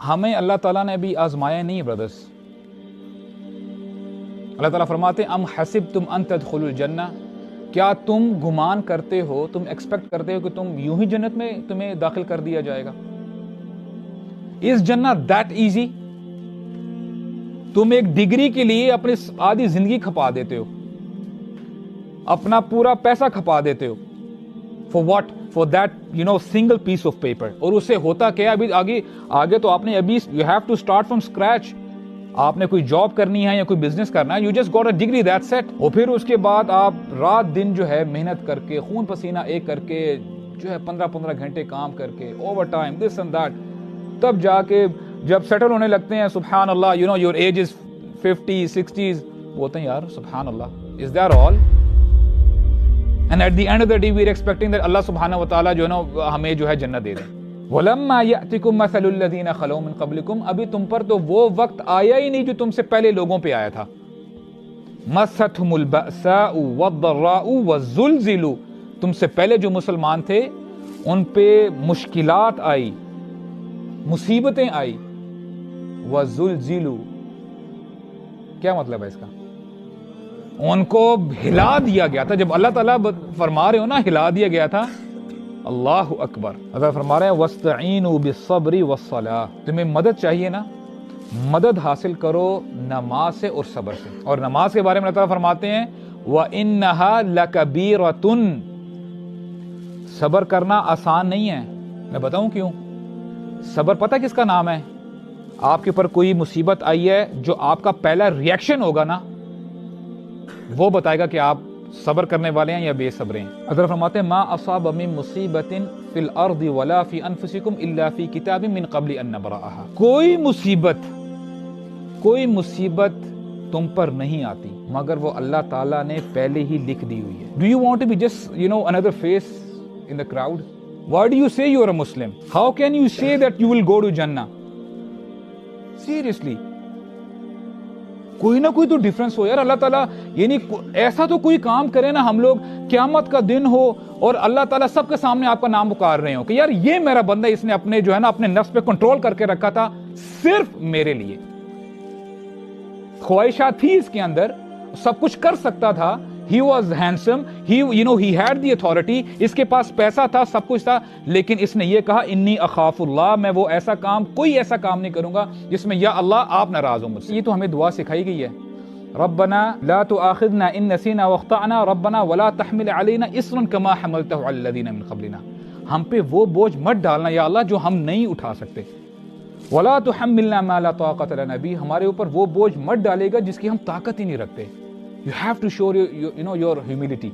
ہمیں اللہ تعالیٰ نے بھی آزمایا نہیں برادرس. اللہ تعالیٰ فرماتے ہیں ام حسبتم ان تدخلوا الجنہ، کیا تم گمان کرتے ہو، تم ایکسپیکٹ کرتے ہو کہ تم یوں ہی جنت میں تمہیں داخل کر دیا جائے گا؟ اس جنہ دیٹ ایزی؟ تم ایک ڈگری کے لیے اپنی آدھی زندگی کھپا دیتے ہو، اپنا پورا پیسہ کھپا دیتے ہو. For what? For that single piece of paper. اور اس سے ہوتا کیا؟ ابھی آگے تو آپ نے ابھی you have to start from scratch. آپ نے کوئی جاب کرنی ہے یا کوئی بزنس کرنا ہے، you just got a degree, that's it. اور پھر اس کے بعد آپ رات دن جو ہے محنت کر کے، خون پسینہ ایک کر کے جو ہے 15 گھنٹے کام کر کے، over time, this and that, تب جا کے جب سیٹل ہونے لگتے ہیں، سبحان اللہ، یور ایج از 50 60s، بولتے ہیں یار سبحان اللہ، is that all? And at the end of the day we are expecting that اللہ سبحانہ و تعالیٰ جو ہے نا ہمیں جو ہے جنت دے دیں. وَلَمَّا يَأْتِكُمْ مَثَلُ الَّذِينَ خَلَوْا مِن قَبْلِكُمْ، ابھی تم پر تو وہ وقت آیا ہی نہیں جو تم سے پہلے لوگوں پہ آیا تھا. مَسَّتْهُمُ الْبَأْسَاءُ وَالضَّرَّاءُ وَالزُّلْزِلُوا، تم سے پہلے جو مسلمان تھے ان پہ مشکلات آئی، مصیبتیں آئی. وَالزُّلْزِلُوا، کیا مطلب ہے اس کا؟ ان کو ہلا دیا گیا تھا. جب اللہ تعالیٰ فرما رہے ہو نا ہلا دیا گیا تھا، اللہ اکبر. اللہ فرما رہے ہیں وَاسْتَعِينُوا بِالصَّبْرِ وَالصَّلَاةِ، تمہیں مدد چاہیے نا، مدد حاصل کرو نماز سے اور صبر سے. اور نماز کے بارے میں اللہ تعالیٰ فرماتے ہیں وَإِنَّهَا لَكَبِيرَةٌ، صبر کرنا آسان نہیں ہے. میں بتاؤں کیوں؟ صبر پتہ کس کا نام ہے؟ آپ کے اوپر کوئی مصیبت آئی ہے، جو آپ کا پہلا ریئیکشن ہوگا نا وہ بتائے گا کہ آپ صبر کرنے والے ہیں یا بے صبر ہیں. حضرت فرماتے ہیں ما اصاب من مصیبت فی الارض ولا فی انفسکم الا فی کتاب من قبل ان نبرأها، کوئی مصیبت تم پر نہیں آتی مگر وہ اللہ تعالیٰ نے پہلے ہی لکھ دی ہوئی ہے. Do you want to be just another face in the crowd? Why do you say you are a Muslim? How can you say that you will go to Jannah? Seriously, کوئی نہ کوئی تو ڈیفرنس ہو یار. اللہ تعالیٰ یعنی ایسا تو کوئی کام کرے نا، ہم لوگ قیامت کا دن ہو اور اللہ تعالیٰ سب کے سامنے آپ کا نام پکار رہے ہو کہ یار یہ میرا بندہ، اس نے اپنے جو ہے نا اپنے نفس پہ کنٹرول کر کے رکھا تھا صرف میرے لیے. خواہشات تھی اس کے اندر، سب کچھ کر سکتا تھا. He was handsome, he had the authority، اس کے پاس پیسہ تھا، سب کچھ تھا، لیکن اس نے یہ کہا انی اخاف اللہ، میں وہ ایسا کام، کوئی ایسا کام نہیں کروں گا جس میں یا اللہ آپ ناراض ہو مجھ سے. یہ تو ہمیں دعا سکھائی گئی ہے، ربنا لا تؤاخذنا ان نسینا واخطأنا ربنا ولا تحمل علینا اصرا کما حملته علی الذین من قبلنا، ہم پہ وہ بوجھ مت ڈالنا یا اللہ جو ہم نہیں اٹھا سکتے. ولا تحملنا ما لا طاقت لنا به، ہمارے اوپر وہ بوجھ مت ڈالے گا جس کی ہم طاقت ہی نہیں رکھتے. You have to show your humility.